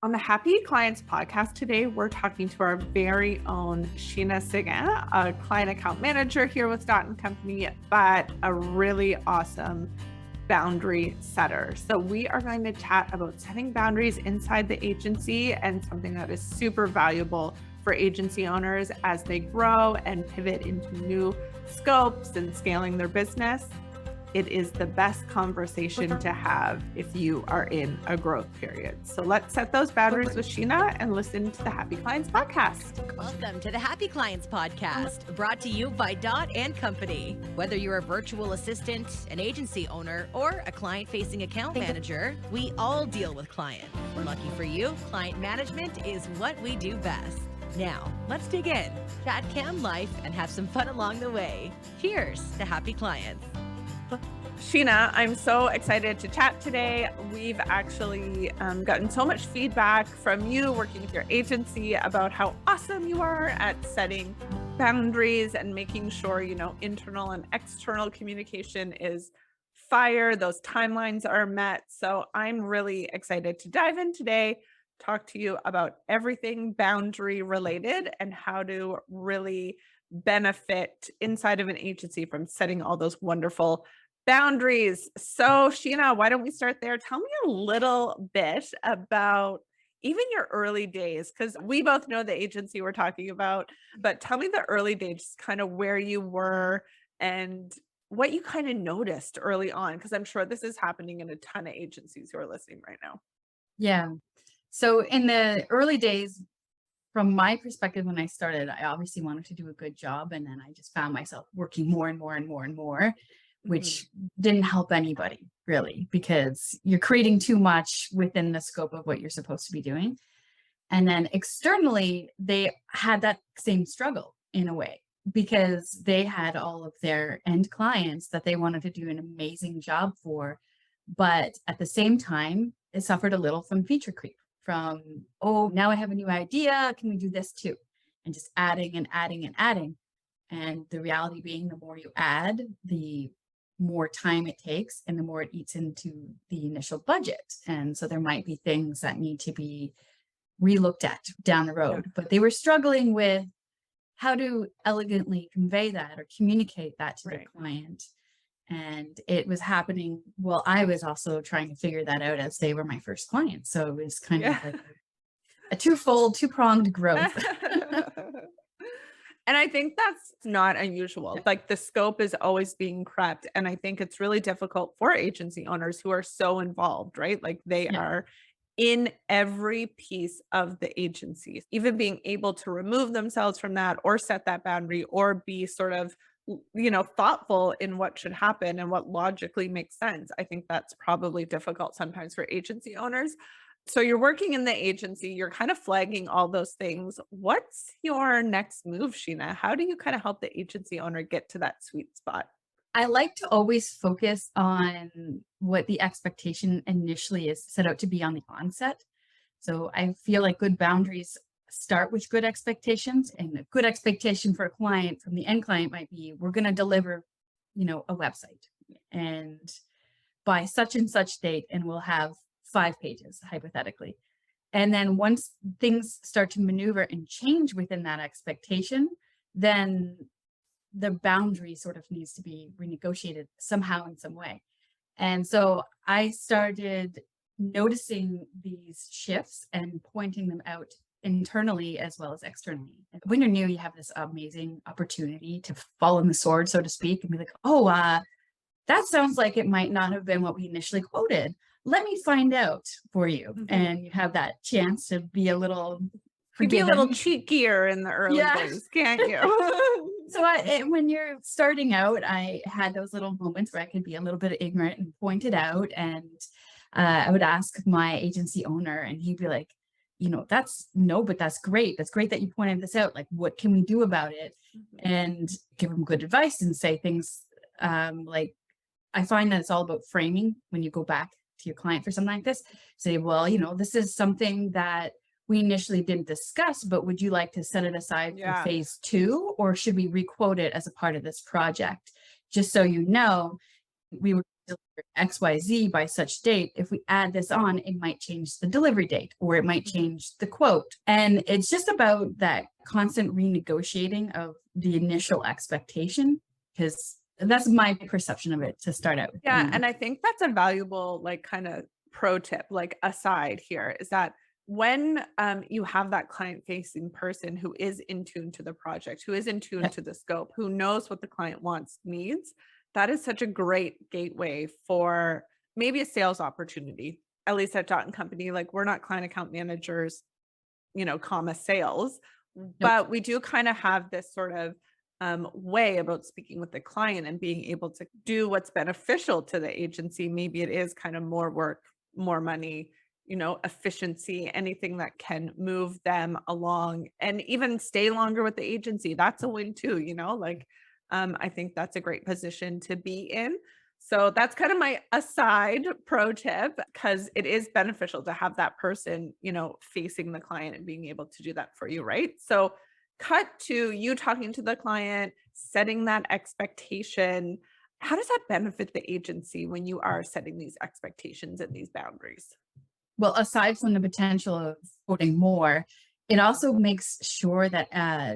On the Happy Clients podcast today, we're talking to our very own Sheena, a client account manager here with Dot & Company, but a really awesome boundary setter. So we are going to chat about setting boundaries inside the agency and something that is super valuable for agency owners as they grow and pivot into new scopes and scaling their business. It is the best conversation to have if you are in a growth period. So let's set those boundaries with Sheena and listen to the Happy Clients podcast. Welcome to the Happy Clients podcast, brought to you by Dot & Company. Whether you're a virtual assistant, an agency owner, or a client-facing account manager, we all deal with clients. Lucky for you, client management is what we do best. Now, let's dig in, chat cam life, and have some fun along the way. Cheers to Happy Clients. Sheena, I'm so excited to chat today. We've actually gotten so much feedback from you working with your agency about how awesome you are at setting boundaries and making sure, internal and external communication is fire, those timelines are met. So I'm really excited to dive in today, talk to you about everything boundary related and how to really benefit inside of an agency from setting all those wonderful boundaries. So, Sheena, why don't we start there? Tell me a little bit about even your early days, because we both know the agency we're talking about, but tell me the early days, kind of where you were and what you kind of noticed early on, because I'm sure this is happening in a ton of agencies who are listening right now. Yeah. So in the early days, from my perspective, when I started, I obviously wanted to do a good job. And then I just found myself working more and more and more and more, which didn't help anybody really, because you're creating too much within the scope of what you're supposed to be doing. And then externally, they had that same struggle in a way, because they had all of their end clients that they wanted to do an amazing job for. But at the same time, it suffered a little from feature creep. From, oh, now I have a new idea. Can we do this too? And just adding and adding and adding. And the reality being, the more you add, the more time it takes and the more it eats into the initial budget. And so there might be things that need to be relooked at down the road. But they were struggling with how to elegantly convey that or communicate that to the client. And it was happening while I was also trying to figure that out, as they were my first clients. So it was kind of like a two-pronged growth. And I think that's not unusual. Like the scope is always being prepped. And I think it's really difficult for agency owners who are so involved, right? Like they are in every piece of the agency, even being able to remove themselves from that or set that boundary or be sort of thoughtful in what should happen and what logically makes sense. I think that's probably difficult sometimes for agency owners. So you're working in the agency, you're kind of flagging all those things. What's your next move, Sheena? How do you kind of help the agency owner get to that sweet spot? I like to always focus on what the expectation initially is set out to be on the onset. So I feel like good boundaries start with good expectations, and a good expectation for a client from the end client might be, we're going to deliver, a website and by such and such date, and we'll have 5 pages hypothetically. And then once things start to maneuver and change within that expectation, then the boundary sort of needs to be renegotiated somehow in some way. And so I started noticing these shifts and pointing them out internally as well as externally. When you're new, you have this amazing opportunity to fall on the sword, so to speak, and be like, oh, that sounds like it might not have been what we initially quoted. Let me find out for you. And you have that chance to be a little be a little cheekier in the early days, can't you? So when you're starting out, I had those little moments where I could be a little bit ignorant and point it out. And I would ask my agency owner, and he'd be like, but that's great. That's great that you pointed this out. Like, what can we do about it? And give him good advice and say things like, I find that it's all about framing when you go back to your client for something like this. Say, well, this is something that we initially didn't discuss, but would you like to set it aside for phase 2, or should we requote it as a part of this project? Just so you know, we were deliver XYZ by such date. If we add this on, it might change the delivery date, or it might change the quote. And it's just about that constant renegotiating of the initial expectation, because that's my perception of it to start out with. Yeah. And I think that's a valuable, like, kind of pro tip, like aside here, is that when you have that client facing person who is in tune to the project, who is in tune to the scope, who knows what the client wants, needs, that is such a great gateway for maybe a sales opportunity. At least at Dot and Company, like, we're not client account managers, comma sales, but we do kind of have this sort of way about speaking with the client and being able to do what's beneficial to the agency. Maybe it is kind of more work, more money, efficiency, anything that can move them along and even stay longer with the agency. That's a win too, I think that's a great position to be in. So that's kind of my aside pro tip, because it is beneficial to have that person, facing the client and being able to do that for you, right? So cut to you talking to the client, setting that expectation. How does that benefit the agency when you are setting these expectations and these boundaries? Well, aside from the potential of quoting more, it also makes sure that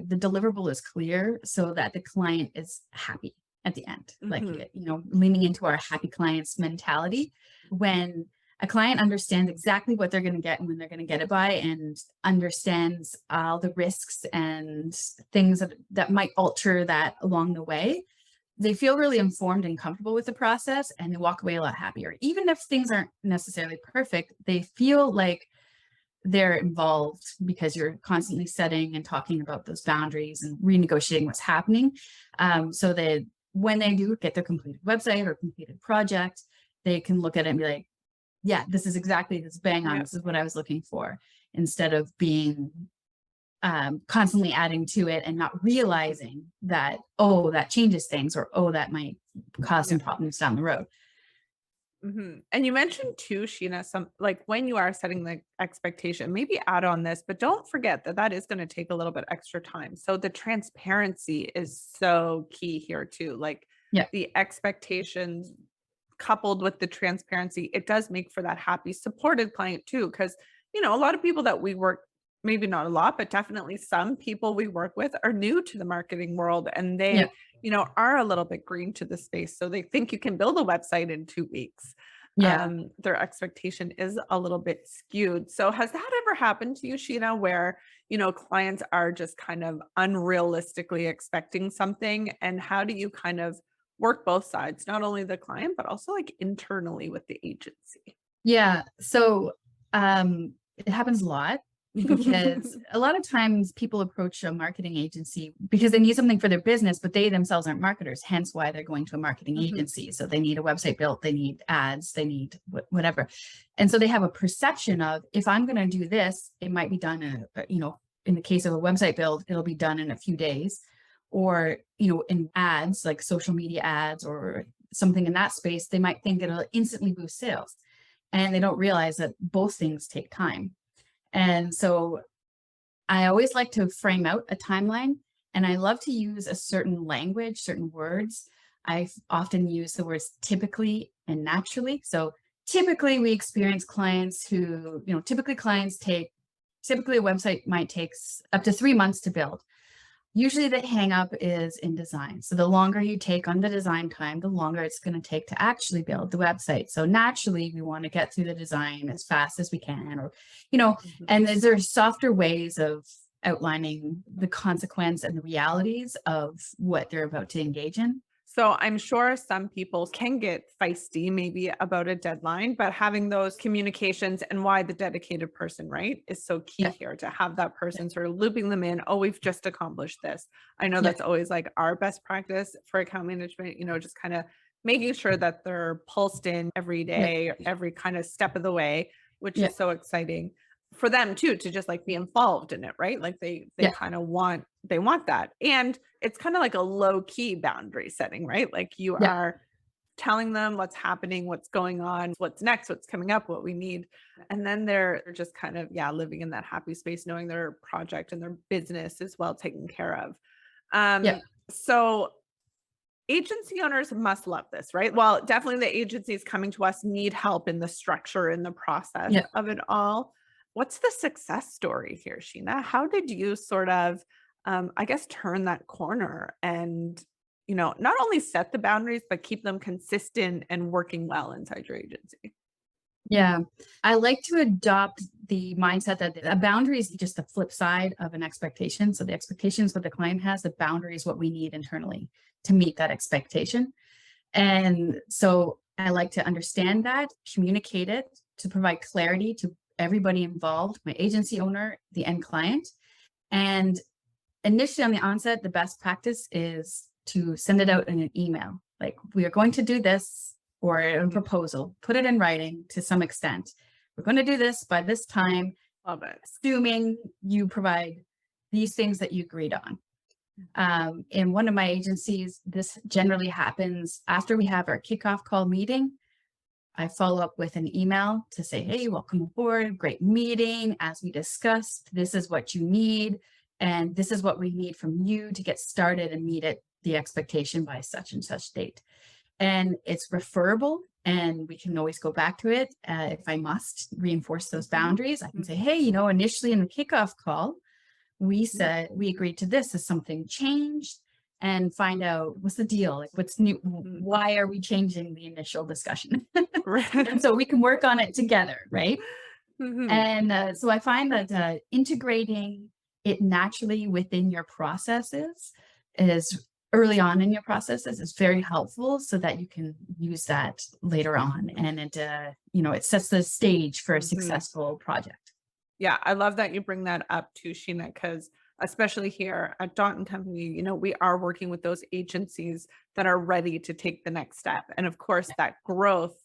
the deliverable is clear so that the client is happy at the end. Like, leaning into our happy clients mentality. When a client understands exactly what they're going to get and when they're going to get it by, and understands all the risks and things that might alter that along the way, they feel really informed and comfortable with the process, and they walk away a lot happier. Even if things aren't necessarily perfect, they feel like they're involved because you're constantly setting and talking about those boundaries and renegotiating what's happening. So that when they do get their completed website or completed project, they can look at it and be like, yeah, this is bang on. This is what I was looking for, instead of being constantly adding to it and not realizing that, that changes things, or, that might cause some problems down the road. And you mentioned too, Sheena, some, like, when you are setting the expectation, maybe add on this, but don't forget that that is going to take a little bit extra time. So the transparency is so key here too. Like, the expectations coupled with the transparency, it does make for that happy, supported client too. Because, a lot of people that we work, maybe not a lot, but definitely some people we work with are new to the marketing world, and they, are a little bit green to the space. So they think you can build a website in 2 weeks. Their expectation is a little bit skewed. So has that ever happened to you, Sheena, where, clients are just kind of unrealistically expecting something? And how do you kind of work both sides, not only the client, but also like internally with the agency? Yeah. So it happens a lot, because a lot of times people approach a marketing agency because they need something for their business, but they themselves aren't marketers, hence why they're going to a marketing agency. So they need a website built, they need ads, they need whatever. And so they have a perception of, if I'm going to do this, it might be done in the case of a website build, it'll be done in a few days. Or, in ads, like social media ads or something in that space, they might think it'll instantly boost sales. And they don't realize that both things take time. And so I always like to frame out a timeline, and I love to use a certain language, certain words. I often use the words typically and naturally. So typically we experience clients who, typically a website might take up to 3 months to build. Usually the hang up is in design. So the longer you take on the design time, the longer it's going to take to actually build the website. So naturally we want to get through the design as fast as we can, or, and there's softer ways of outlining the consequence and the realities of what they're about to engage in. So I'm sure some people can get feisty maybe about a deadline, but having those communications and why the dedicated person, right, is so key here, to have that person sort of looping them in. Oh, we've just accomplished this. I know that's always like our best practice for account management, just kind of making sure that they're pulsed in every day, every kind of step of the way, which is so exciting for them too, to just like be involved in it, right? Like they kind of want that. And it's kind of like a low key boundary setting, right? Like you are telling them what's happening, what's going on, what's next, what's coming up, what we need. And then they're just kind of, living in that happy space, knowing their project and their business is well taken care of. So Agency owners must love this, right? Well, definitely the agencies coming to us need help in the structure, in the process Yeah. of it all. What's the success story here, Sheena? How did you sort of, I guess, turn that corner and, not only set the boundaries, but keep them consistent and working well inside your agency? Yeah. I like to adopt the mindset that a boundary is just the flip side of an expectation. So the expectations what the client has, the boundary is what we need internally to meet that expectation. And so I like to understand that, communicate it to provide clarity to everybody involved, my agency owner, the end client. And initially on the onset, the best practice is to send it out in an email. Like, we are going to do this, or a proposal, put it in writing to some extent. We're going to do this by this time, Love it. assuming you provide these things that you agreed on. In one of my agencies, this generally happens after we have our kickoff call meeting. I follow up with an email to say, hey, welcome aboard, great meeting. As we discussed, this is what you need. And this is what we need from you to get started and meet the expectation by such and such date. And it's referable, and we can always go back to it. If I must reinforce those boundaries, I can say, hey, initially in the kickoff call, we said we agreed to this. Has something changed? And find out what's the deal, like what's new, why are we changing the initial discussion? And so we can work on it together, right? And so I find that integrating it naturally within your processes is early on in your processes is very helpful, so that you can use that later on. And it sets the stage for a successful project. Yeah, I love that you bring that up too, Sheena, because especially here at Dot & Company, we are working with those agencies that are ready to take the next step. And of course, that growth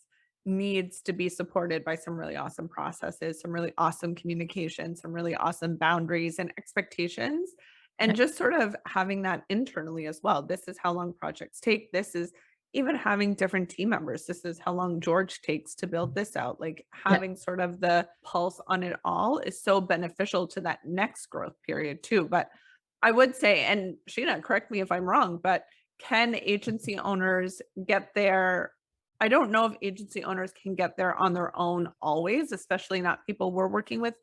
needs to be supported by some really awesome processes, some really awesome communication, some really awesome boundaries and expectations. And just sort of having that internally as well. This is how long projects take. This is even having different team members. This is how long George takes to build this out. Like, having sort of the pulse on it all is so beneficial to that next growth period too. But I would say, and Sheena, correct me if I'm wrong, but can agency owners get there? I don't know if agency owners can get there on their own always, especially not people we're working with,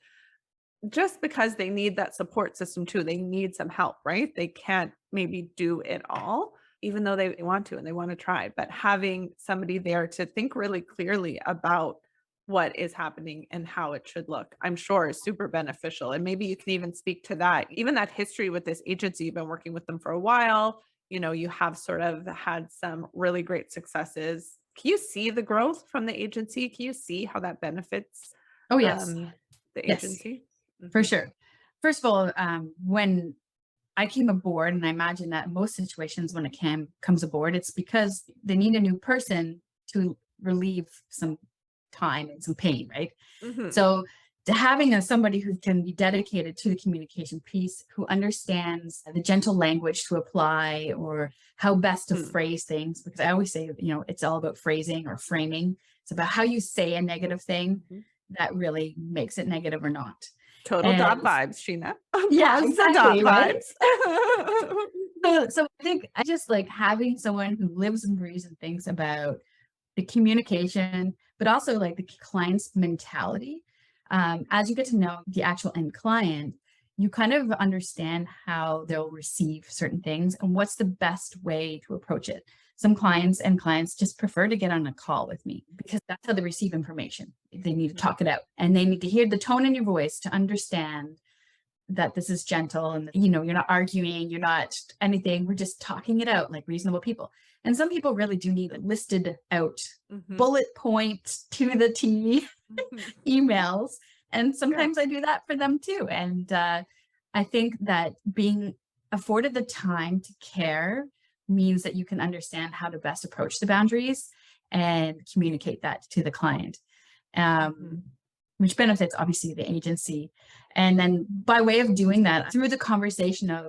just because they need that support system too. They need some help, right? They can't maybe do it all, even though they want to and they want to try. But having somebody there to think really clearly about what is happening and how it should look, I'm sure is super beneficial. And maybe you can even speak to that, even that history with this agency. You've been working with them for a while. You have sort of had some really great successes. Can you see the growth from the agency? Can you see how that benefits Oh, yes. The agency? For sure. First of all, when I came aboard, and I imagine that in most situations when a comes aboard, it's because they need a new person to relieve some time and some pain, right? So having somebody who can be dedicated to the communication piece, who understands the gentle language to apply or how best to phrase things, because I always say, it's all about phrasing or framing. It's about how you say a negative thing that really makes it negative or not. Total dot vibes, Sheena. Yeah, exactly, dot right? vibes. So I think I just like having someone who lives and breathes and thinks about the communication, but also like the client's mentality. As you get to know the actual end client, you kind of understand how they'll receive certain things and what's the best way to approach it. Some clients just prefer to get on a call with me because that's how they receive information. They need to talk it out, and they need to hear the tone in your voice to understand that this is gentle and, you're not arguing, you're not anything. We're just talking it out like reasonable people. And some people really do need listed out bullet point to the T emails. And sometimes I do that for them too. And I think that being afforded the time to care means that you can understand how to best approach the boundaries and communicate that to the client, which benefits obviously the agency. And then by way of doing that, through the conversation of,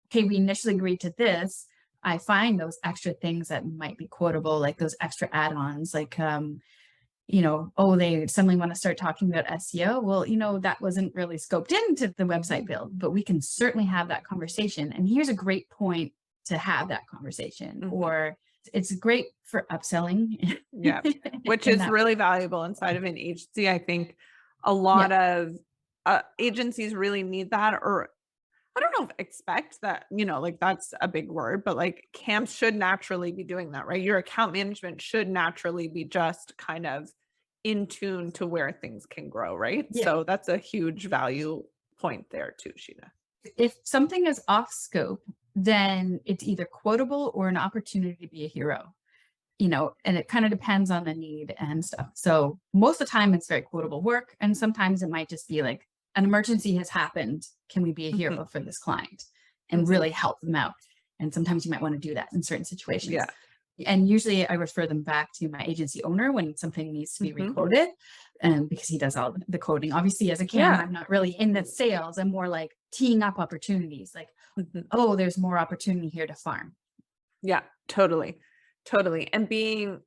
okay, we initially agreed to this, I find those extra things that might be quotable, like those extra add-ons, like, they suddenly want to start talking about SEO. Well, that wasn't really scoped into the website build, but we can certainly have that conversation. And here's a great point to have that conversation. Mhm. Or it's great for upselling. Yeah, which in is that- really valuable inside of an agency. I think a lot of agencies really need that, or I don't know if expect that, like that's a big word, but like camps should naturally be doing that, right? Your account management should naturally be just kind of in tune to where things can grow, right? Yeah. So that's a huge value point there too, Sheena. If something is off scope, then it's either quotable or an opportunity to be a hero, and it kind of depends on the need and stuff. So most of the time it's very quotable work. And sometimes it might just be like an emergency has happened. Can we be a hero for this client and really help them out? And sometimes you might want to do that in certain situations. Yeah. And usually I refer them back to my agency owner when something needs to be requoted, because he does all the coding. Obviously, as a cam, I'm not really in the sales. I'm more like teeing up opportunities, like, oh, there's more opportunity here to farm. Yeah, totally. Totally. And being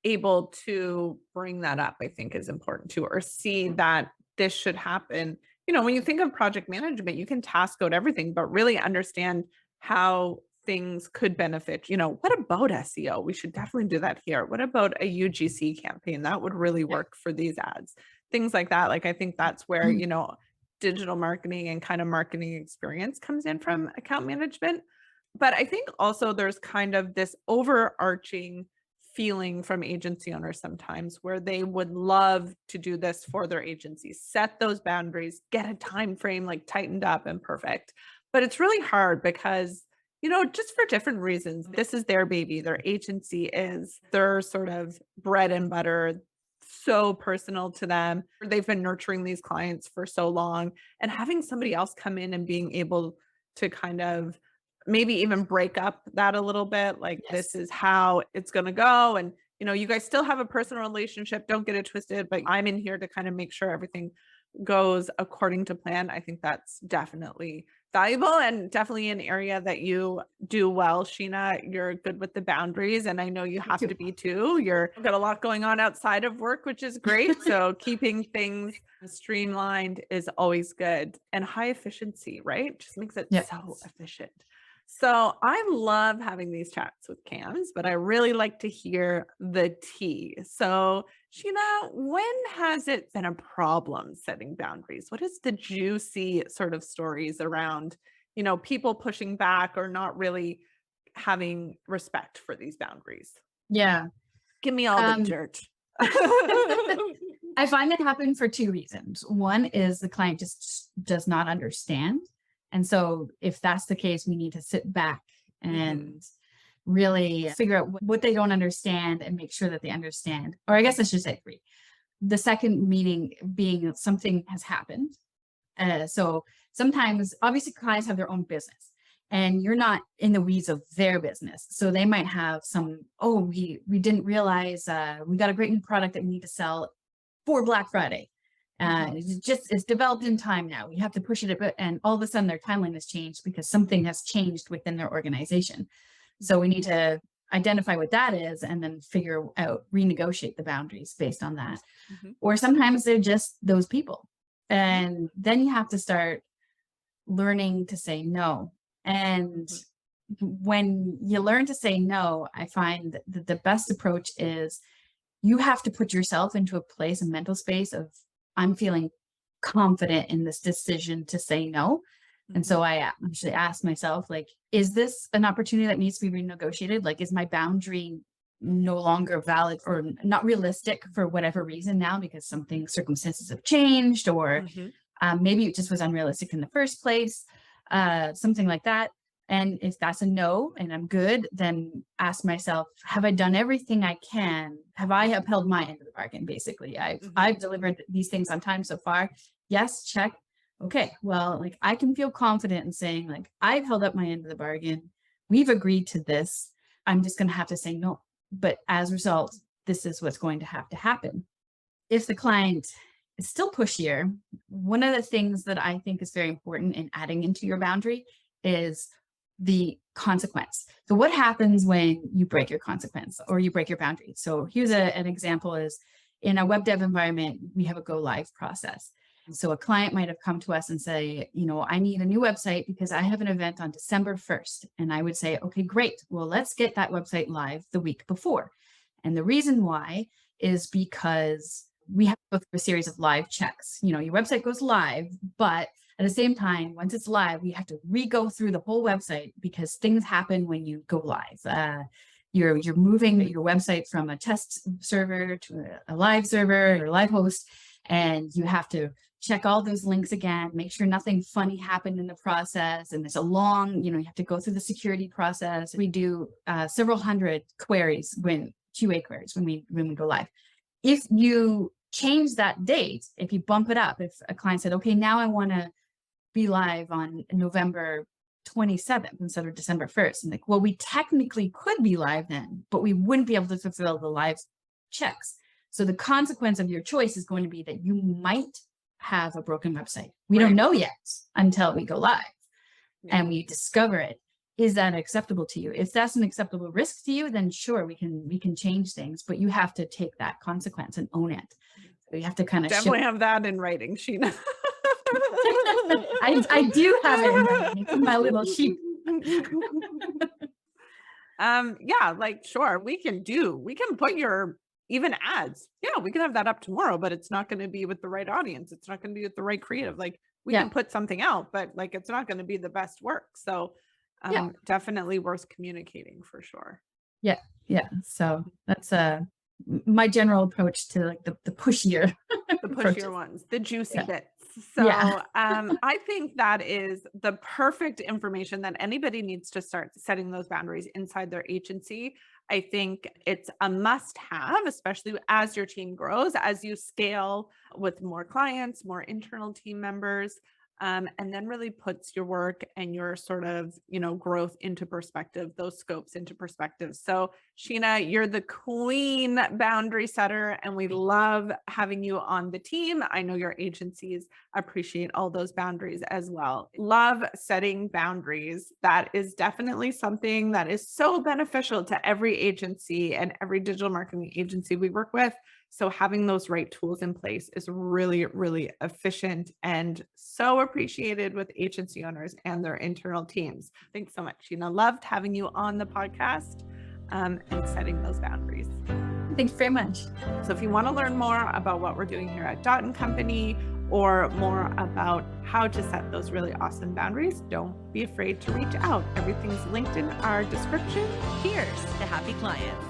able to bring that up, I think, is important too, or see that this should happen. When you think of project management, you can task out everything, but really understand how things could benefit. What about SEO? We should definitely do that here. What about a UGC campaign? That would really work for these ads. Things like that. Like, I think that's where, digital marketing and kind of marketing experience comes in from account management. But I think also there's kind of this overarching feeling from agency owners sometimes where they would love to do this for their agency, set those boundaries, get a time frame like tightened up and perfect. But it's really hard because, just for different reasons, this is their baby. Their agency is their sort of bread and butter, so personal to them. They've been nurturing these clients for so long, and having somebody else come in and being able to kind of maybe even break up that a little bit, like this is how it's going to go. And, you guys still have a personal relationship. Don't get it twisted, but I'm in here to kind of make sure everything goes according to plan. I think that's definitely valuable and definitely an area that you do well, Sheena. You're good with the boundaries, and I know you have to be too. You've got a lot going on outside of work, which is great. So keeping things streamlined is always good, and high efficiency, right? Just makes it so efficient. So I love having these chats with cams, but I really like to hear the tea. So Sheena, when has it been a problem setting boundaries? What is the juicy sort of stories around, people pushing back or not really having respect for these boundaries? Yeah. Give me all the dirt. I find it happen for two reasons. One is the client just does not understand. And so if that's the case, we need to sit back and really figure out what they don't understand and make sure that they understand. Or I guess I should say three. The second meaning being something has happened. So sometimes, obviously, clients have their own business and you're not in the weeds of their business. So they might have we didn't realize we got a great new product that we need to sell for Black Friday. It's developed in time now. We have to push it a bit, and all of a sudden their timeline has changed because something has changed within their organization. So we need to identify what that is and then figure out, renegotiate the boundaries based on that. Or sometimes they're just those people. And then you have to start learning to say no. And when you learn to say no, I find that the best approach is you have to put yourself into a place, a mental space of, I'm feeling confident in this decision to say no. And so I actually ask myself, like, is this an opportunity that needs to be renegotiated? Like, is my boundary no longer valid or not realistic for whatever reason now because circumstances have changed, or maybe it just was unrealistic in the first place, something like that. And if that's a no and I'm good, then ask myself, have I done everything I can? Have I upheld my end of the bargain? Basically, I've delivered these things on time so far. Yes, check. Okay, well, like I can feel confident in saying, like, I've held up my end of the bargain. We've agreed to this. I'm just going to have to say no. But as a result, this is what's going to have to happen. If the client is still pushier, one of the things that I think is very important in adding into your boundary is the consequence. So what happens when you break your consequence or you break your boundary? So here's an example is in a web dev environment, we have a go live process. So a client might have come to us and say, I need a new website because I have an event on December 1st. And I would say, okay, great. Well, let's get that website live the week before. And the reason why is because we have to go through a series of live checks. Your website goes live, but at the same time, once it's live, we have to re-go through the whole website because things happen when you go live. You're moving your website from a test server to a live server or live host, and you have to check all those links again, make sure nothing funny happened in the process. And there's a long, you have to go through the security process. We do several hundred queries QA queries when we go live. If you change that date, if you bump it up, if a client said, okay, now I want to be live on November 27th instead of December 1st. And well, we technically could be live then, but we wouldn't be able to fulfill the live checks. So the consequence of your choice is going to be that you might have a broken website. We don't know yet until we go live and we discover it. Is that acceptable to you? If that's an acceptable risk to you, then sure, we can change things, but you have to take that consequence and own it. So you have to kind of definitely have that in writing, Sheena. I do have it in writing. It's in my little sheet. Sure, we can put your even ads. Yeah, we can have that up tomorrow, but it's not going to be with the right audience. It's not going to be with the right creative. We can put something out, but it's not going to be the best work. So definitely worth communicating for sure. Yeah. So that's my general approach to the pushier, ones, the juicy bits. So I think that is the perfect information that anybody needs to start setting those boundaries inside their agency. I think it's a must-have, especially as your team grows, as you scale with more clients, more internal team members, and then really puts your work and your sort of, growth into perspective, those scopes into perspective. So Sheena, you're the queen boundary setter, and we love having you on the team. I know your agencies appreciate all those boundaries as well. Love setting boundaries. That is definitely something that is so beneficial to every agency and every digital marketing agency we work with. So having those right tools in place is really, really efficient and so appreciated with agency owners and their internal teams. Thanks so much, Sheena. Loved having you on the podcast and setting those boundaries. Thanks very much. So if you want to learn more about what we're doing here at Dot & Company or more about how to set those really awesome boundaries, don't be afraid to reach out. Everything's linked in our description. Here's to happy clients.